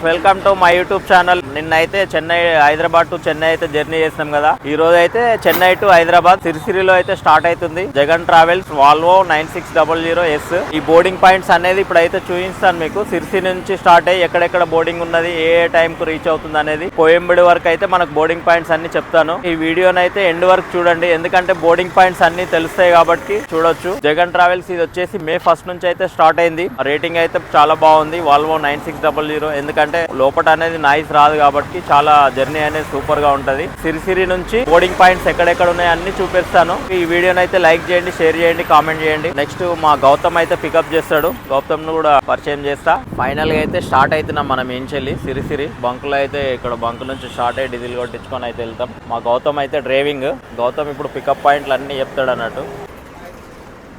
Welcome to my YouTube channel. నిన్నైతే Chennai Hyderabad to Chennai అయితే journey చేసినాం కదా. ఈ రోజు అయితే చెన్నై టు హైదరాబాద్ సిరిసిరిలో అయితే స్టార్ట్ అవుతుంది. Jagan travels Volvo 9600S. ఈ బోర్డింగ్ పాయింట్స్ అనేది ఇప్పుడైతే చూపిస్తాను మీకు. సిరిసి నుంచి స్టార్ట్ అయ్యి ఎక్కడెక్కడ బోర్డింగ్ ఉన్నది, ఏ టైం కు రీచ్ అవుతుంది అనేది, కోయంబడి వరకు అయితే మనకు బోర్డింగ్ పాయింట్స్ అన్ని చెప్తాను. ఈ వీడియోని అయితే ఎండ్ వరకు చూడండి, ఎందుకంటే బోర్డింగ్ పాయింట్స్ అన్ని తెలుస్తాయి కాబట్టి చూడొచ్చు. జగన్ ట్రావెల్స్ ఇది వచ్చేసి May 1 నుంచి అయితే స్టార్ట్ అయింది. రేటింగ్ అయితే చాలా బాగుంది వాల్వో 9600, ఎందుకంటే లోపల అనేది నాయిస్ రాదు కాబట్టి చాలా జర్నీ అనేది సూపర్ గా ఉంటది. సిరిసిరి నుంచి బోర్డింగ్ పాయింట్స్ ఎక్కడెక్కడ ఉన్నాయి అన్ని చూపిస్తాను. ఈ వీడియోని అయితే లైక్ చేయండి, షేర్ చేయండి, కామెంట్ చేయండి. నెక్స్ట్ మా గౌతమ్ అయితే పికప్ చేస్తాడు. గౌతమ్ ను కూడా పరిచయం చేస్తా. ఫైనల్ గా అయితే స్టార్ట్ అవుతున్నాం మనం ఏం చెల్లి సిరిసిరి బంక్ లో అయితే. ఇక్కడ బంక్ నుంచి స్టార్ట్ అయ్యి డీజిల్ కొట్టించుకొని అయితే వెళ్తాం. మా గౌతమ్ అయితే డ్రైవింగ్. గౌతమ్ ఇప్పుడు పికప్ పాయింట్లు అన్ని చెప్తాడు అన్నట్టు.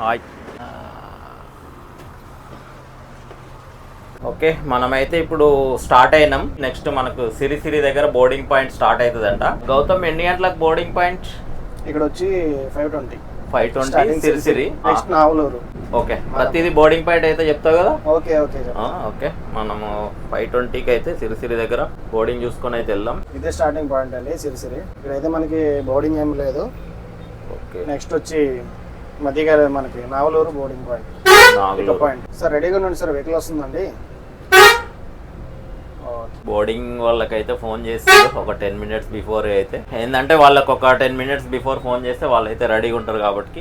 హాయ్. ఓకే, మనమైతే ఇప్పుడు స్టార్ట్ అయినాం. నెక్స్ట్ మనకు సిరిసిరి దగ్గర బోర్డింగ్ పాయింట్ స్టార్ట్ అవుతుందంట. గౌతమ్ ఎన్ని గంటలకు బోర్డింగ్ పాయింట్? ఇక్కడ వచ్చి 5:20 సిరిసిరి. నెక్స్ట్ నావలూరు. ఓకే, ప్రతిదీ బోర్డింగ్ పాయింట్ అయితే చెప్తావు కదా. ఓకే ఓకే ఓకే, మనము 5:20కి అయితే సిరిసిరి దగ్గర బోర్డింగ్ చూసుకొని అయితే వెళ్దాం. ఇదే స్టార్టింగ్ పాయింట్ అండి సిరిసిరి. ఇక్కడైతే మనకి బోర్డింగ్ ఏం లేదు. ఓకే, నెక్స్ట్ వచ్చి మధ్యగా మనకి నావలూరు బోర్డింగ్ పాయింట్. పాయింట్ సార్ రెడీగా ఉండండి సార్, వెహికల్ వస్తుందండి. బోర్డింగ్ వాళ్ళకైతే ఫోన్ చేస్తే ఒక 10 minutes బిఫోర్ అయితే ఏంటంటే వాళ్ళకి ఒక 10 minutes బిఫోర్ ఫోన్ చేస్తే వాళ్ళైతే రెడీగా ఉంటారు కాబట్టి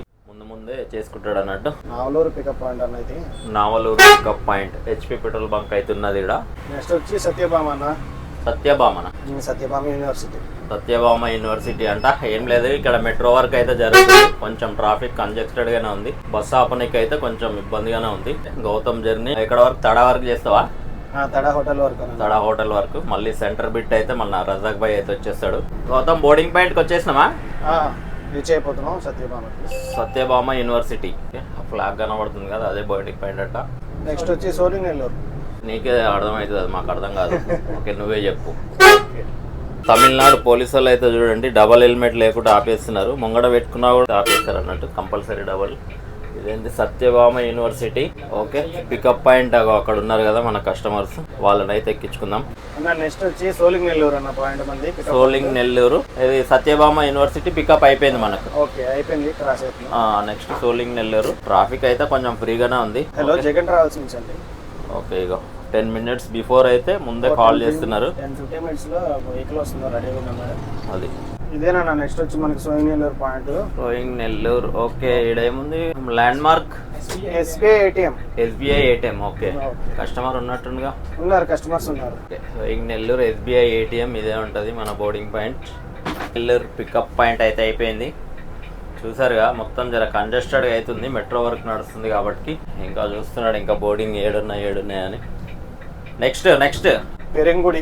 ముందే చేసుకుంటాడు అన్నట్టు. నావలూరు పికప్ పాయింట్ అన్నది. Navalur pickup point HP petrol bunk అయితే ఉన్నది ఇక్కడ. నెక్స్ట్ వచ్చి సత్యభామ యూనివర్సిటీ అంట. ఏం లేదు, ఇక్కడ మెట్రో వర్క్ అయితే జరుగుతుంది. కొంచెం ట్రాఫిక్ కంజెస్టెడ్ గానే ఉంది. బస్ ఆపనికి అయితే కొంచెం ఇబ్బందిగానే ఉంది. గౌతమ్ జర్నీ ఎక్కడ వరకు? తడా వరకు చేస్తావా? తడా హోటల్ వరకు. మళ్ళీ సెంటర్ బిట్ అయితే మళ్ళీ రజాక్ భాయ్ అయితే వచ్చేస్తాడు. గౌతమ్ బోర్డింగ్ పాయింట్ కి వచ్చేసినామా? రీచ్ అయిపోతున్నాం సత్యభామ యూనివర్సిటీ. ఫ్లాగ్ కనబడుతుంది కదా, అదే బోర్డింగ్ పాయింట్ అట. నెక్స్ట్ వచ్చి సోలింగ్ నెల్లూరు. నీకే అర్థమవుతుంది, అది మాకు అర్థం కాదు. ఓకే, నువ్వే చెప్పు. తమిళనాడు పోలీసు వాళ్ళు అయితే చూడండి డబల్ హెల్మెట్ లేకుండా ఆపేస్తున్నారు. ముంగడ పెట్టుకున్నా కూడా ఆపేస్తారు అన్నట్టు, కంపల్సరీ డబల్. ఇదేంటి Satyabhama university. Okay, pickup point అక్కడ ఉన్నారు కదా మన కస్టమర్స్, వాళ్ళని అయితే ఎక్కించుకుందాం. నెక్స్ట్ వచ్చి సోలింగ్ నెల్లూరు అన్న పాయింట్ మంది. సోలింగ్ నెల్లూరు. ఇది సత్యభామ యూనివర్సిటీ పికప్ అయిపోయింది మనకు. ఓకే, అయిపోయింది. క్రాస్ అయిపోయింది. Next soling Nellore. ట్రాఫిక్ అయితే కొంచెం ఫ్రీగానే ఉంది. హలో, జగన్ ట్రావెల్స్ నుంచి అండి. ఓకే, ఇగో 10 minutes బిఫోర్ అయితే ముందే కాల్ చేస్తున్నారు. 10-15 minutes లో వెహికల్ వస్తుంది, రెడీగా ఉన్నాం. అది ఇదేనా. నెక్స్ట్ వచ్చి మనకి సోయింగ్ నెల్లూరు పాయింట్. సోయింగ్ నెల్లూరు. ఓకే, ఇడేముంది? Landmark SBI ATM. Okay, customer ఉన్నట్టుండగా. కస్టమర్స్ ఉన్నారు. సోయింగ్ నెల్లూరు SBI ATM ఇదే ఉంటది మన boarding point. Nellore pickup point అయితే అయిపోయింది. చూసారుగా, మొత్తం జర కంజెస్టెడ్గా అవుతుంది. మెట్రో వర్క్ నడుస్తుంది కాబట్టి ఇంకా చూస్తున్నాడు ఇంకా బోర్డింగ్ ఏడున్నాయి అని. నెక్స్ట్ పెరంగుడి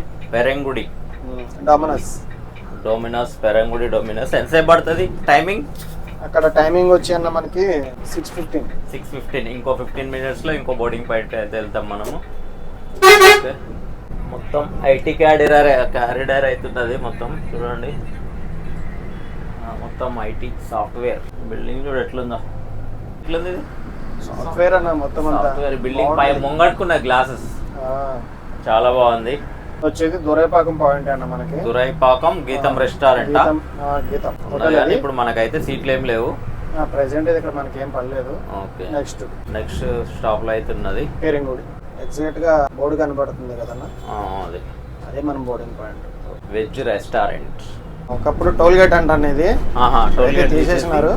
డొమినస్. పెరంగుడి డొమినస్. ఎంతసేపు పడుతుంది టైమింగ్? అక్కడ టైమింగ్ వచ్చి అన్న మనకి 6:15. ఇంకో 15 minutes లో ఇంకో బోర్డింగ్ పాయింట్ అయితే వెళ్తాం మనము. మొత్తం IT క్యారిడార్ అవుతున్నది మొత్తం. చూడండి, మొత్తం IT సాఫ్ట్వేర్. బిల్డింగ్ చూడు ఎట్లుందో. ఎట్లుంది ఇది? సాఫ్ట్వేర్ అన్న మొత్తం అంతా. బిల్డింగ్ పై ముంగట్టుకున్న గ్లాసెస్ చాలా బాగుంది. వచ్చేది దురైపాకం పాయింట్ అన్న మనకి. దురైపాకం గీతం రెస్టారెంట్. గీతం ఇప్పుడు మనకైతే సీట్లు ఏం లేవు ప్రెసెంట్. ఇక్కడ మనకి ఏం పర్లేదు. ఓకే, నెక్స్ట్ స్టాప్ లో అయితే ఉన్నది పెరంగుడి. ఎగ్జాక్ట్ గా బోర్డు కనబడుతుంది కదన్నా, అదే మన బోర్డింగ్ పాయింట్. Veg restaurant. ఒకప్పుడు టోల్ గేట్ అంట అనేది తీసేసినారు.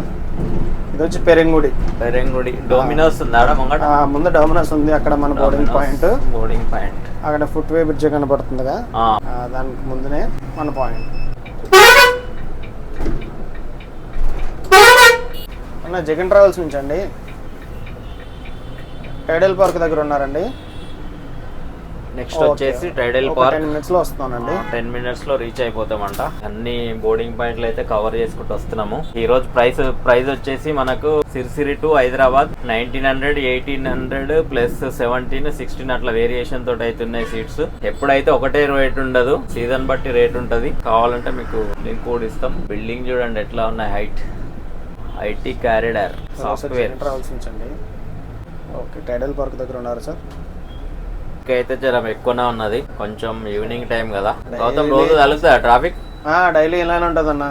ఇది వచ్చి పెరంగుడి. డొమినోస్ ఉంది ముంగట. ముందు డొమినోస్ ఉంది, అక్కడ మన బోర్డింగ్ పాయింట్. అక్కడ ఫుట్ వే బ్రిడ్జ్ కనబడుతుందిగా, దానికి ముందునే మన పాయింట్. అన్న జగన్ ట్రావెల్స్ నుంచి అండి. టైడల్ పార్క్ దగ్గర ఉన్నారండి. నెక్స్ట్ వచ్చేసి టైడల్ పార్క్. 10 minutes లో వస్తున్నానండి. 10 minutes లో రీచ్ అయిపోతామంట. అన్ని బోర్డింగ్ పాయింట్లు అయితే కవర్ చేసుకుంటూ వస్తున్నాము. ఈ రోజు ప్రైస్ వచ్చేసి మనకు సిరిసిరి టు హైదరాబాద్ 1900, 1800 ప్లస్ 17, 16 అట్లా వేరియేషన్ తోటి అయితే ఉన్నాయి సీట్స్. ఎప్పుడైతే ఒకటే రేట్ ఉండదు, సీజన్ బట్టి రేట్ ఉంటది. కావాలంటే మీకు లింక్ కూడా ఇస్తాం. బిల్డింగ్ చూడండి ఎట్లా ఉన్నాయి, height. IT corridor software. Travels నుంచి అండి. ఓకే, టైడల్ పార్క్ దగ్గర ఉన్నారు సార్. ట్రాఫిక్ అయితే జర ఎక్కువనే ఉన్నది, కొంచెం ఈవినింగ్ టైం కదా. గౌతమ్ రోజు తగులుతుందా ట్రాఫిక్? డైలీ ఇలానే ఉంటది అన్న,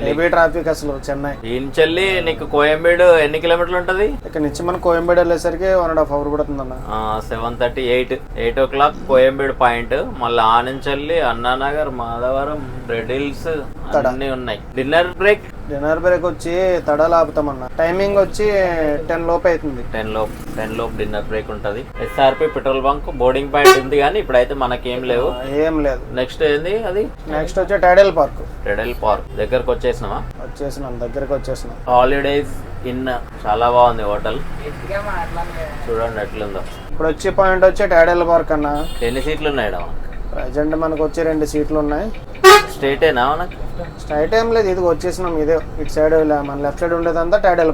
హెవీ ట్రాఫిక్ అసలు చెన్నై. ఈంచెల్లి నీకు కోయంబేడు ఎన్ని కిలోమీటర్లు ఉంటది? ఇక్కడ నుంచి మనం కోయంబేడు వెళ్ళేసరికి 1.5 hours పడుతుంది అన్న. 7:30 8 o'clock కోయంబేడు పాయింట్. మళ్ళీ ఆ నుంచి అన్నానగర్, మాధవరం, రెడ్ హిల్స్ అన్ని ఉన్నాయి. డిన్నర్ బ్రేక్ వచ్చి తడాలు ఆపుతామన్న. టైమింగ్ వచ్చి 10 లోపు అవుతుంది. 10 లోపు డిన్నర్ బ్రేక్ ఉంటది. SRP petrol bunk boarding point ఉంది కానీ ఇప్పుడైతే మనకేం లేవు. ఏం లేదు. నెక్స్ట్ ఏంది అది? నెక్స్ట్ వచ్చి టైడల్ పార్క్. దగ్గరకు వచ్చేసినాం. దగ్గరకు వచ్చేసినాం. హాలిడేస్ ఇన్ చాలా బాగుంది హోటల్, చూడండి ఎట్లుందో. ఇప్పుడు వచ్చే పాయింట్ వచ్చి టైడల్ పార్క్ అన్న. ఎన్ని సీట్లు ఉన్నాయి? ప్రజెంట్ మనకు వచ్చి 2 సీట్లు ఉన్నాయి. స్ట్రైటేనా మనకు? స్ట్రైట్ ఏం లేదు, ఇది వచ్చేసినాం. ఇదే ఇటు సైడ్ మన లెఫ్ట్ సైడ్ ఉండేదంతా టైడల్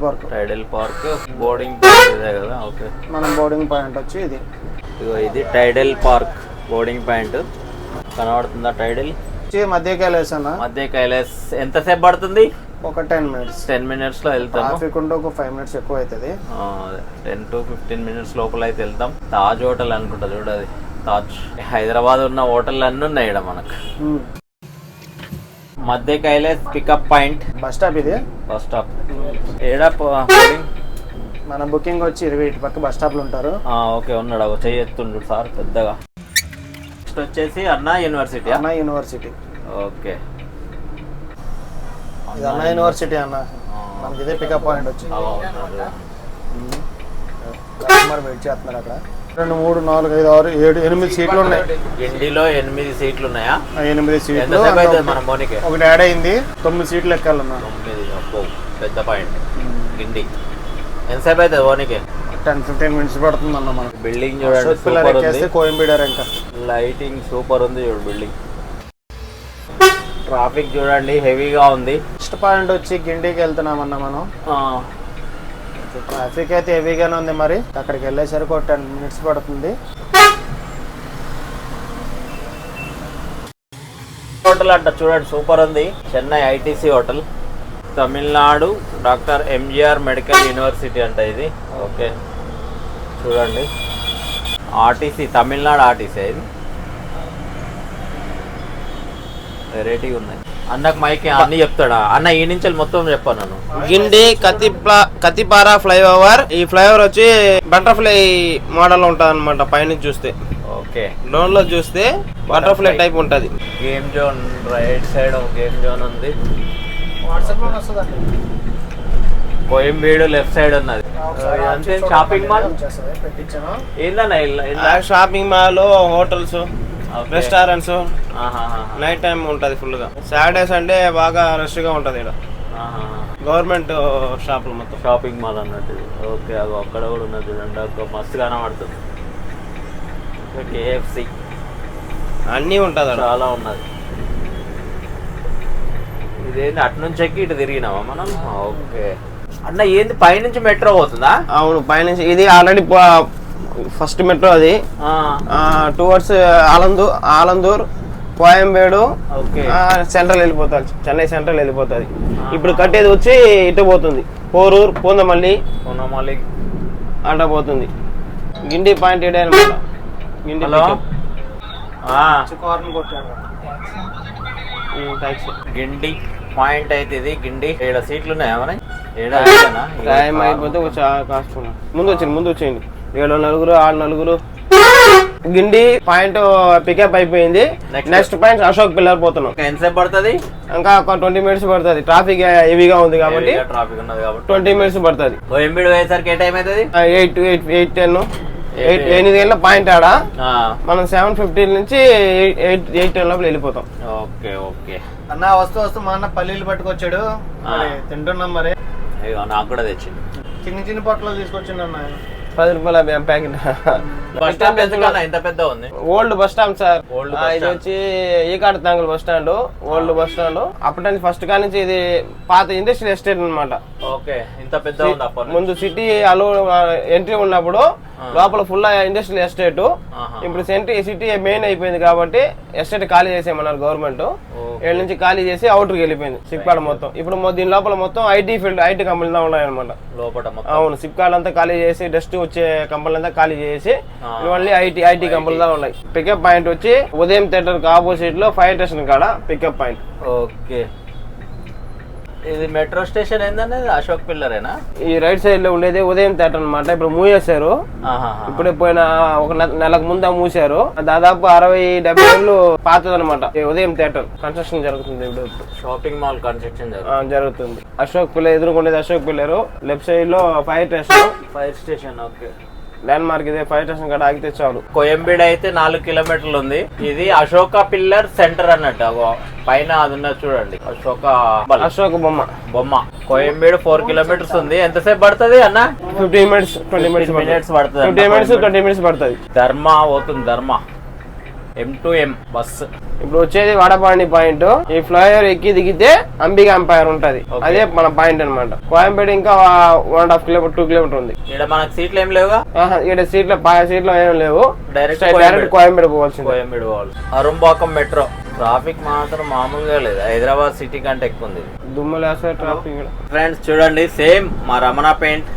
పార్క్. బోర్డింగ్ పాయింట్ ఇదే కదా. ఓకే, మనం బోర్డింగ్ పాయింట్ వచ్చి ఇది. ఇది టైడల్ పార్క్ బోర్డింగ్ పాయింట్. కనబడుతుందా? టైడల్ మధ్య కైలాస్ అన్న. మధ్య కైలాస్ ఎంతసేపు పడుతుంది? ఒక 10 minutes. 10 minutes లో వెళ్తాం. ట్రాఫిక్ ఉంటే ఒక 5 minutes ఎక్కువ అవుతుంది. 10 to 15 minutes లోపల అయితే వెళ్తాం. తాజ్ హోటల్ అనుకుంటా చూడది. తాజ్ హైదరాబాద్ ఉన్న హోటల్ అన్నీ ఉన్నాయి ఇక్కడ మనకు. మధ్య Kailash pickup point. Bus stop ఇది. బస్ స్టాప్ మన బుకింగ్ వచ్చి 20 పక్క బస్ స్టాప్ లో ఉంటారు. ఓకే, ఉన్నాడు చెయ్యెత్తుండు సార్ పెద్దగా. నెక్స్ట్ వచ్చేసి అన్నా యూనివర్సిటీ. ఓకే, ఇది అన్నా యూనివర్సిటీ అన్న. మనకి ఇదే పికప్ పాయింట్ వచ్చి. కస్టమర్ వెయిట్ చేస్తున్నారు అక్కడ. 2 3 4 5 6 7 8 సీట్లు ఉన్నాయి. గిండిలో 8 సీట్లు ఉన్నాయా? 8 సీట్లు. ఒకటి యాడ్ అయింది, 9 సీట్లు ఎక్కాలన్నా. 9 పెద్ద పాయింట్. గిండి ఎంతసేపు అవుతుంది ఓనికి? 10-15 minutes పడుతుంది అన్న. మనకి బిల్డింగ్ చూడండి, కోయంబేడు ఇంకా లైటింగ్ సూపర్ ఉంది చూడు బిల్డింగ్. ట్రాఫిక్ చూడండి హెవీగా ఉంది. నెక్స్ట్ పాయింట్ వచ్చి గిండికి వెళ్తున్నామన్నా మనం. ట్రాఫిక్ అయితే హెవీగానే ఉంది. మరి అక్కడికి వెళ్ళేసరికి ఒక 10 minutes పడుతుంది. హోటల్ అంట చూడండి సూపర్ ఉంది. Chennai ITC hotel, Tamil Nadu doctor MGR medical university అంట ఇది. ఓకే, చూడండి RTC, తమిళనాడు RTC. ఇది వెరైటీగా ఉన్నాయి. అన్నకు మైక్ అన్ని చెప్తాడా అన్న? ఈ నుంచి మొత్తం చెప్పాను నన్ను. గిండి కతిపారా ఫ్లైఓవర్. ఈ ఫ్లైఓవర్ వచ్చి బటర్ఫ్లై మోడల్ ఉంటుంది అనమాట. పైనుంచి చూస్తే, ఓకే, డ్రోన్ లో చూస్తే బటర్ఫ్లై టైప్ ఉంటది. Game zone right side game zone ఉంది. కోయంబేడు లెఫ్ట్ సైడ్ ఉన్నది. అంతే. షాపింగ్ మాల్ ఏందన్నా? Shopping mall, hotels, restaurants. Night time ఉంటది ఫుల్ గా. సాటర్డే సండే బాగా రష్ గా ఉంటది ఇక్కడ. గవర్నమెంట్ షాపులు మొత్తం షాపింగ్ మాల్ అన్నట్టు. ఓకే, అది అక్కడ కూడా ఉన్నది చూడండి. ఒక మస్తు కనబడుతుంది. KFC అన్నీ ఉంటది, చాలా ఉన్నది. ఇదేంటి అటు నుంచి ఎక్కి ఇటు తిరిగినావా మనం? ఓకే అన్న, ఏంది పైనుంచి మెట్రో పోతుందా? అవును, పైనుంచి. ఇది ఆల్రెడీ ఫస్ట్ మెట్రో. అది టువర్డ్స్ ఆలందూర్, కోయంబేడు, సెంట్రల్ వెళ్ళిపోతుంది. చెన్నై సెంట్రల్ వెళ్ళిపోతుంది. ఇప్పుడు కట్టేది వచ్చి ఇటు పోతుంది, పోరూరు, పూందమల్లి అట్ట పోతుంది. గిండి పాయింట్ ఇడే అనమాట. గిండి గిండి పాయింట్ అయితే ఇది. గిండి 7 సీట్లు ఉన్నాయా మన? టైం అయిపోతే ముందు వచ్చేయండి. 7 నలుగురు 6 నలుగురు. గిండి పాయింట్ పికప్ అయిపోయింది. నెక్స్ట్ పాయింట్ అశోక్ పిల్లర్ పోతున్నాం. ఎంతసేపు పడుతుంది? ఇంకా ఒక 20 minutes పడుతుంది. ట్రాఫిక్ హెవీగా ఉంది కాబట్టి 20 minutes పడుతుంది. కోయంబేడు పోయేసరికి ఏ టైం అవుతుంది? 8 గంటల పాయింట్ ఆడ. మనం 7:15 నుంచి 8:10 లోపల వెళ్ళిపోతాం. ఓకే ఓకే అన్న. వస్తూ మా అన్న పల్లీలు పట్టుకొచ్చాడు, తింటున్నాం. మరి నాకు కూడా తెచ్చింది. చిన్న పొట్టలు తీసుకొచ్చిండు అన్న. 10 రూపాయల ప్యాకెట్. బస్ స్టాండ్ ఎంత పెద్ద ఉంది? Old bus stand sir. ఇది వచ్చి ఈకాట తాంగుల్ bus stand, old bus stand. అప్పటి ఫస్ట్ కా నుంచి ఇది పాత ఇండస్ట్రియల్ ఎస్టేట్ అనమాట. ఓకే, ఇంత పెద్ద ఉంది. ముందు సిటీ అలో ఎంట్రీ ఉన్నప్పుడు లోపల ఫుల్ ఇండస్ట్రియల్ ఎస్టేట్. ఇప్పుడు సిటీ మెయిన్ అయిపోయింది కాబట్టి ఎస్టేట్ ఖాళీ చేసేయమన్నారు గవర్నమెంట్. 7 నుంచి ఖాళీ చేసి అవుటర్కి వెళ్ళిపోయింది సిప్కాడ్ మొత్తం. ఇప్పుడు దీని లోపల మొత్తం ఐటీ కంపెనీలు ఉన్నాయి అనమాట లోపల. అవును, సిప్కాడ్ అంతా ఖాళీ చేసి డస్ట్ వచ్చే కంపెనీలు అంతా ఖాళీ చేసి మళ్ళీ ఐటీ కంపెనీలో ఉన్నాయి. పికప్ పాయింట్ వచ్చి ఉదయం థియేటర్ ఆపోజిట్ లో ఫైర్ స్టేషన్ కాడ పికప్ పాయింట్. ఓకే, ఇది మెట్రో స్టేషన్ ఏంటంటే అశోక్ పిల్లరేనా? ఈ రైట్ సైడ్ లో ఉండేది ఉదయం థియేటర్ అనమాట. ఇప్పుడు మూసేశారు, ఇప్పుడే పోయిన ఒక నెలకు ముందు మూసారు. దాదాపు 60-70 ఏళ్ళు పాతదనమాట ఉదయం థియేటర్. కన్స్ట్రక్షన్ జరుగుతుంది ఇప్పుడు. షాపింగ్ మాల్ కన్స్ట్రక్షన్ జరుగుతుంది. అశోక్ పిల్లర్ ఎదురుకుండేది అశోక్ పిల్లరు. లెఫ్ట్ సైడ్ లో fire station. Okay, landmark ఇదే. ఫైర్ స్టేషన్ కాడ ఆగితే చాలు. కోయంబేడు అయితే 4 కిలోమీటర్లు ఉంది. ఇది అశోక పిల్లర్ సెంటర్ అన్నట్టు. పైన అది ఉన్నది చూడండి, అశోక బొమ్మ. కోయంబేడు 4 కిలోమీటర్స్ ఉంది. ఎంతసేపు పడుతుంది అన్న? 15 మినిట్స్ 20 మినిట్స్ పడుతుంది. 20 మినిట్స్ పడుతుంది. ధర్మ పోతుంది, ధర్మ M2M బస్. ఇప్పుడు వచ్చేది వాడపాండి పాయింట్. ఈ ఫ్లైఓవర్ ఎక్కి దిగితే అంబికా ఎంపైర్ ఉంటది. అదే మన పాయింట్ అనమాట. కోయంబేడు ఇంకా 1.5 కిలోమీటర్ 2 కిలోమీటర్ ఉంది. ఇక్కడ మనకు సీట్లు ఏం లేవుగా? ఇక్కడ సీట్లు ఏం లేవు. డైరెక్ట్ కోయంబేడు పోవాల్సింది. కోయంబేడు పోవాలి. అరుంబాకం మెట్రో. ట్రాఫిక్ మాత్రం మామూలుగా లేదు, హైదరాబాద్ సిటీ కంటే ఎక్కువ ఉంది. దుమ్ములు వేస్తే ట్రాఫిక్. ఫ్రెండ్స్ చూడండి, సేమ్ మా రమణ పెయింట్,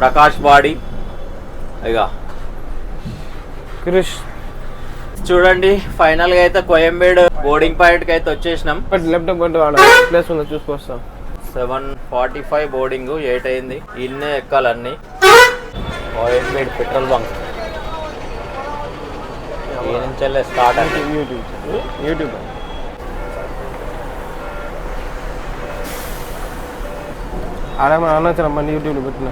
ప్రకాష్ బాడీ, ఇక క్రిష్. చూడండి ఫైనల్ గా అయితే కోయంబేడు బోర్డింగ్ పాయింట్ కి అయితే వచ్చేసినాం. లెఫ్ట్ ప్లేస్ ఉందో చూసుకొస్తాం. 7:45 బోర్డింగ్, 8 అయింది. ఇన్నే ఎక్కాలన్నీ. కోయంబేడు పెట్రోల్ బంక్ ఈ నుంచి స్టార్ట్ అంటే యూట్యూబ్. అలా మన అన్న యూట్యూబ్ లో పెట్టిన.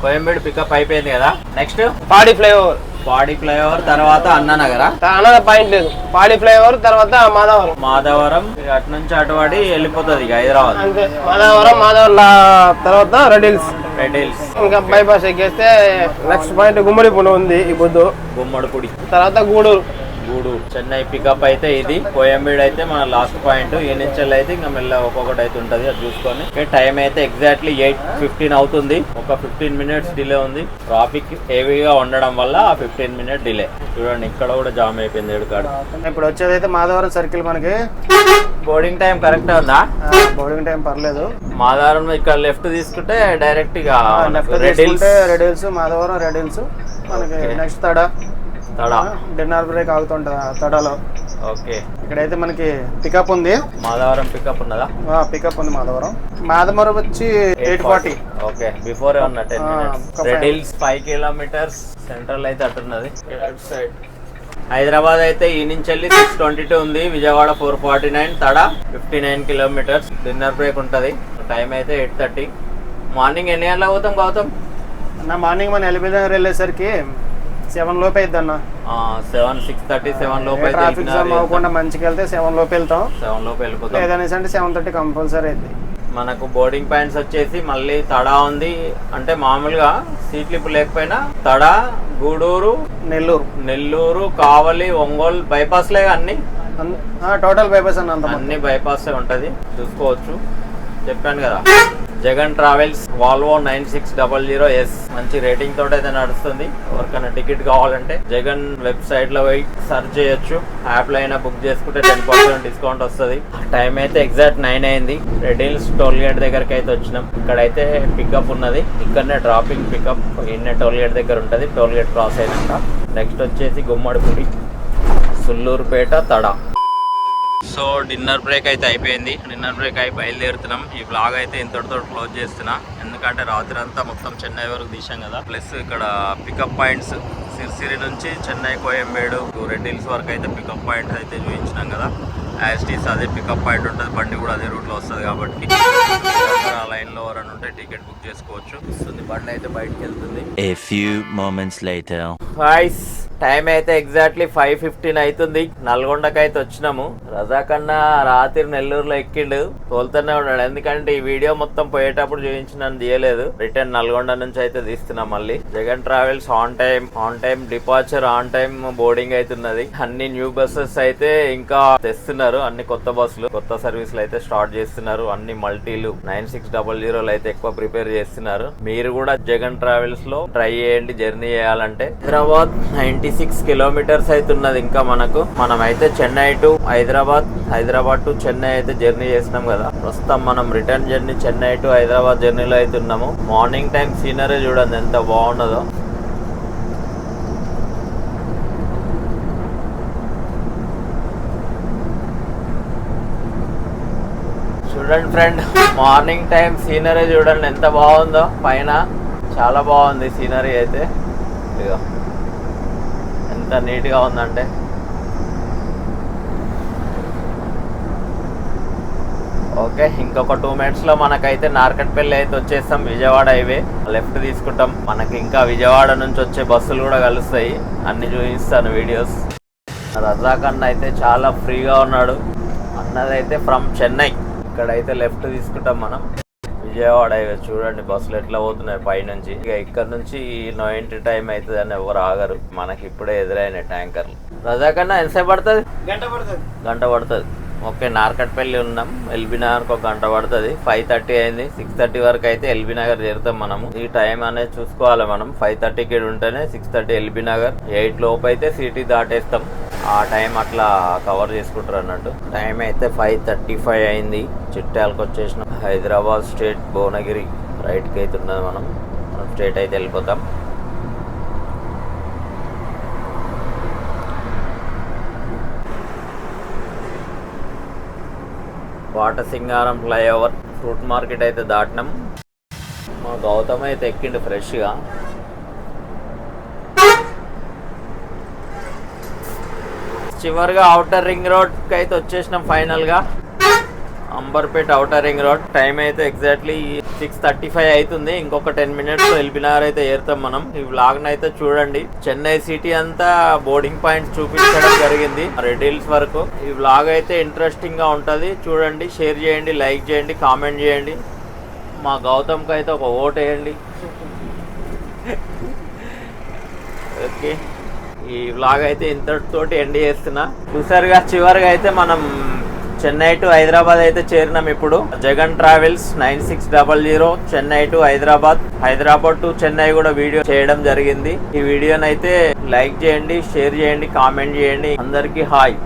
కోయంబేడు పికప్ అయిపోయింది కదా. నెక్స్ట్ పాడి ఫ్లైఓవర్. తర్వాత అన్నానగర. అన్న పాయింట్ లేదు. పాడి ఫ్లైఓవర్ తర్వాత మాధవరం. అటు నుంచి అటువాడి వెళ్ళిపోతుంది హైదరాబాద్. అంతే. మాధవరం తర్వాత రెడ్ హిల్స్. ఇంకా బైపాస్ ఎక్కేస్తే నెక్స్ట్ పాయింట్ గుమ్మడిపూడి ఉంది. ఈ పొద్దు గుమ్మడిపూడి తర్వాత గూడూరు. చెన్నై పికప్ అయితే ఇది. కోయంబేడు అయితే మన లాస్ట్ పాయింట్. ఈ నుంచి అయితే ఇంకా మెల్ల ఒక్కొక్కటి అయితే ఉంటుంది, అది చూసుకొని. టైం అయితే ఎగ్జాక్ట్లీ 8:15 అవుతుంది. ఒక 15 మినిట్స్ డిలే ఉంది. ట్రాఫిక్ హెవీగా ఉండడం వల్ల 15 మినిట్ డిలే. చూడండి ఇక్కడ కూడా జామ్ అయిపోయింది ఏడుకాడ. ఇప్పుడు వచ్చేది అయితే మాధవరం సర్కిల్. మనకి బోర్డింగ్ టైం కరెక్ట్ ఉందా? బోర్డింగ్ టైం పర్లేదు. మాధవరం ఇక్కడ లెఫ్ట్ తీసుకుంటే డైరెక్ట్ గా red hills, Madhavaram, red hills. మనకి నెక్స్ట్ తడ డిన్నర్ బ్రేక్ ఆగుతుంటది తడలో. ఓకే, ఇక్కడైతే మనకి పికప్ ఉంది. మాధవరం పికప్ ఉన్నదా? పికప్ ఉంది మాధవరం వచ్చి 8:40. ఓకే, బిఫోర్ ఉన్న 10 minutes. Red hills 5 kilometres. Central అయితే అటున్నది. హైదరాబాద్ అయితే ఈ నుంచి వెళ్ళి 6:22 ఉంది. విజయవాడ 4:49. తడ 59 కిలోమీటర్స్. డిన్నర్ బ్రేక్ ఉంటది. టైం అయితే 8:30. మార్నింగ్ ఎన్ని గంటలకు పోతాం గౌతమ్? మార్నింగ్ మన ఎల్బీ నగర్ వెళ్ళేసరికి 7 లోపు అయిద్ది అన్న. 6:30, 7 లోపు అయితే ట్రాఫిక్ జామ్ అవ్వకుండా మంచిగా వెళ్తే 7 లోపు వెళ్తాం. 7 లోపు వెళ్ళిపోతాం. లేదనేసి అంటే 7:30 కంపల్సరీ అయింది. మనకు బోర్డింగ్ పాయింట్స్ వచ్చేసి మళ్ళీ తడా ఉంది. అంటే మామూలుగా సీట్లు ఇప్పుడు లేకపోయినా తడ, గూడూరు, నెల్లూరు, కావలి, ఒంగోలు బైపాస్లే అన్ని. టోటల్ బైపాస్ అన్ని బైపాస్ ఉంటది, చూసుకోవచ్చు. చెప్పాను కదా, జగన్ ట్రావెల్స్ వాల్వో 9600S మంచి రేటింగ్ తోటి అయితే నడుస్తుంది. ఎవరికైనా టికెట్ కావాలంటే జగన్ వెబ్సైట్ లో పోయి సర్చ్ చేయొచ్చు. యాప్ లో అయినా బుక్ చేసుకుంటే 10% డిస్కౌంట్ వస్తుంది. టైం అయితే ఎగ్జాక్ట్ 9 అయింది. రెడ్ హిల్స్ టోల్ గేట్ దగ్గరకి అయితే వచ్చినాం. ఇక్కడైతే పికప్ ఉన్నది. ఇక్కడనే డ్రాపింగ్ పికప్ ఇన్నే టోల్ గేట్ దగ్గర ఉంటుంది. టోల్ గేట్ క్రాస్ అయినాక నెక్స్ట్ వచ్చేసి గుమ్మడిపూడి, సుల్లూరుపేట, తడ. సో డిన్నర్ బ్రేక్ అయితే అయిపోయింది. డిన్నర్ బ్రేక్ అయి బయలుదేరుతున్నాం. ఈ బ్లాగ్ అయితే ఇంతటితో క్లోజ్ చేస్తున్నా. ఎందుకంటే రాత్రి అంతా మొత్తం చెన్నై వరకు తీసాం కదా. ప్లస్ ఇక్కడ పికప్ పాయింట్స్ సిరిసిరి నుంచి చెన్నై, కోయంబేడు, రెడ్ హిల్స్ వరకు అయితే పికప్ పాయింట్స్ అయితే చూపించినాం కదా. యాస్టీస్ అదే పికప్ పాయింట్ ఉంటుంది. బండి కూడా అదే రూట్లో వస్తుంది కాబట్టి ఆ లైన్లో ఎవరైనా ఉంటే టికెట్ బుక్ చేసుకోవచ్చు. బండి అయితే బయటకు వెళ్తుంది. A few moments later. Hi's, time అయితే ఎగ్జాక్ట్లీ 5:15 అవుతుంది. నల్గొండకి అయితే వచ్చినాము. రజాకన్నా రాత్రి నెల్లూరులో ఎక్కిండు, తోలుతూనే ఉన్నాడు. ఎందుకంటే ఈ వీడియో మొత్తం పోయేటప్పుడు చూపించిన తీయలేదు. రిటర్న్ నల్గొండ నుంచి అయితే తీస్తున్నాం. మళ్ళీ Jagan travels on time departure, on time boarding అవుతున్నది. అన్ని న్యూ బస్సెస్ అయితే ఇంకా తెస్తున్నారు. అన్ని కొత్త బస్సులు, కొత్త సర్వీసులు అయితే స్టార్ట్ చేస్తున్నారు. అన్ని మల్టీలు 9600 అయితే ఎక్కువ ప్రిపేర్ చేస్తున్నారు. మీరు కూడా జగన్ ట్రావెల్స్ లో ట్రై చేయండి జర్నీ చేయాలంటే. హైదరాబాద్ 96 కిలోమీటర్స్ అయితే ఉన్నది. ఇంకా మనమైతే చెన్నై టు హైదరాబాద్ టు చెన్నై అయితే జర్నీ చేసినాం కదా. ప్రస్తుతం మనం return journey Chennai to Hyderabad జర్నీలో అయితే ఉన్నాము. మార్నింగ్ టైం సీనరీ చూడండి ఎంత బాగున్నదో. చూడండి ఫ్రెండ్, మార్నింగ్ టైం సీనరీ చూడండి ఎంత బాగుందో. పైన చాలా బాగుంది సీనరీ అయితే. ఇదిగో ఎంత నీట్గా ఉందంటే. ఓకే, ఇంకొక 2 minutesలో మనకైతే నార్కట్పల్లి అయితే వచ్చేస్తాం. విజయవాడ హైవే లెఫ్ట్ తీసుకుంటాం. మనకి ఇంకా విజయవాడ నుంచి వచ్చే బస్సులు కూడా కలుస్తాయి. అన్ని చూపిస్తాను వీడియోస్. రజాక్ అన్న అయితే చాలా ఫ్రీగా ఉన్నాడు. అన్నదైతే ఫ్రమ్ చెన్నై. ఇక్కడైతే లెఫ్ట్ తీసుకుంటాం మనం. విజయవాడ హైవే చూడండి బస్సులు ఎట్లా పోతున్నాయి పైనుంచి. ఇక ఇక్కడ నుంచి 9 టైం అవుతుంది అని ఎవరు ఆగరు. మనకి ఇప్పుడే ఎదురైన ట్యాంకర్లు. రజాక్ అన్న ఎంతసేపు పడుతుంది? గంట పడుతుంది. ఓకే, నార్కట్పల్లి ఉన్నాం. ఎల్బీ నగర్కి 1 గంట పడుతుంది. 5:30 అయింది. 6:30 వరకు అయితే ఎల్బీ నగర్ చేరుతాం మనం. ఈ టైం అనేది చూసుకోవాలి మనం. 5:30కి ఉంటేనే 6:30 ఎల్బీ నగర్. 8 లోపు అయితే సిటీ దాటేస్తాం. ఆ టైం అట్లా కవర్ చేసుకుంటారు అన్నట్టు. టైం అయితే 5:35 అయింది. చిట్యాలకు వచ్చేసినాం. హైదరాబాద్ స్టేట్ భువనగిరి రైట్కి అయితే ఉన్నది. మనం స్టేట్ అయితే వెళ్ళిపోతాం. వాటసింగారం ఫ్లైఓవర్, ఫ్రూట్ మార్కెట్ అయితే దాటినాం. మా గౌతమ్ అయితే ఎక్కిండు ఫ్రెష్గా. చివరిగా ఔటర్ రింగ్ రోడ్కి అయితే వచ్చేసినాం ఫైనల్గా. Amberpet outer ring road. Time అయితే ఎగ్జాక్ట్లీ 6:35 అవుతుంది. ఇంకొక 10 minutes ఎల్బీ నగర్ అయితే ఏరుతాం మనం. ఈ వ్లాగ్ని అయితే చూడండి. చెన్నై సిటీ అంతా బోర్డింగ్ పాయింట్స్ చూపించడం జరిగింది రెడ్ హిల్స్ వరకు. ఈ వ్లాగ్ అయితే ఇంట్రెస్టింగ్ గా ఉంటది. చూడండి, షేర్ చేయండి, లైక్ చేయండి, కామెంట్ చేయండి. మా గౌతమ్కి అయితే ఒక ఓట్ వేయండి. ఓకే, ఈ వ్లాగ్ అయితే ఇంతటితోటి ఎండ్ చేస్తున్నా. చూసారుగా, చివరిగా అయితే మనం చెన్నై టు హైదరాబాద్ అయితే చేరినాం. ఇప్పుడు Jagan travels 9600 Chennai to Hyderabad, Hyderabad to Chennai కూడా వీడియో చేయడం జరిగింది. ఈ వీడియోనైతే లైక్ చేయండి, షేర్ చేయండి, కామెంట్ చేయండి. అందరికీ హాయ్.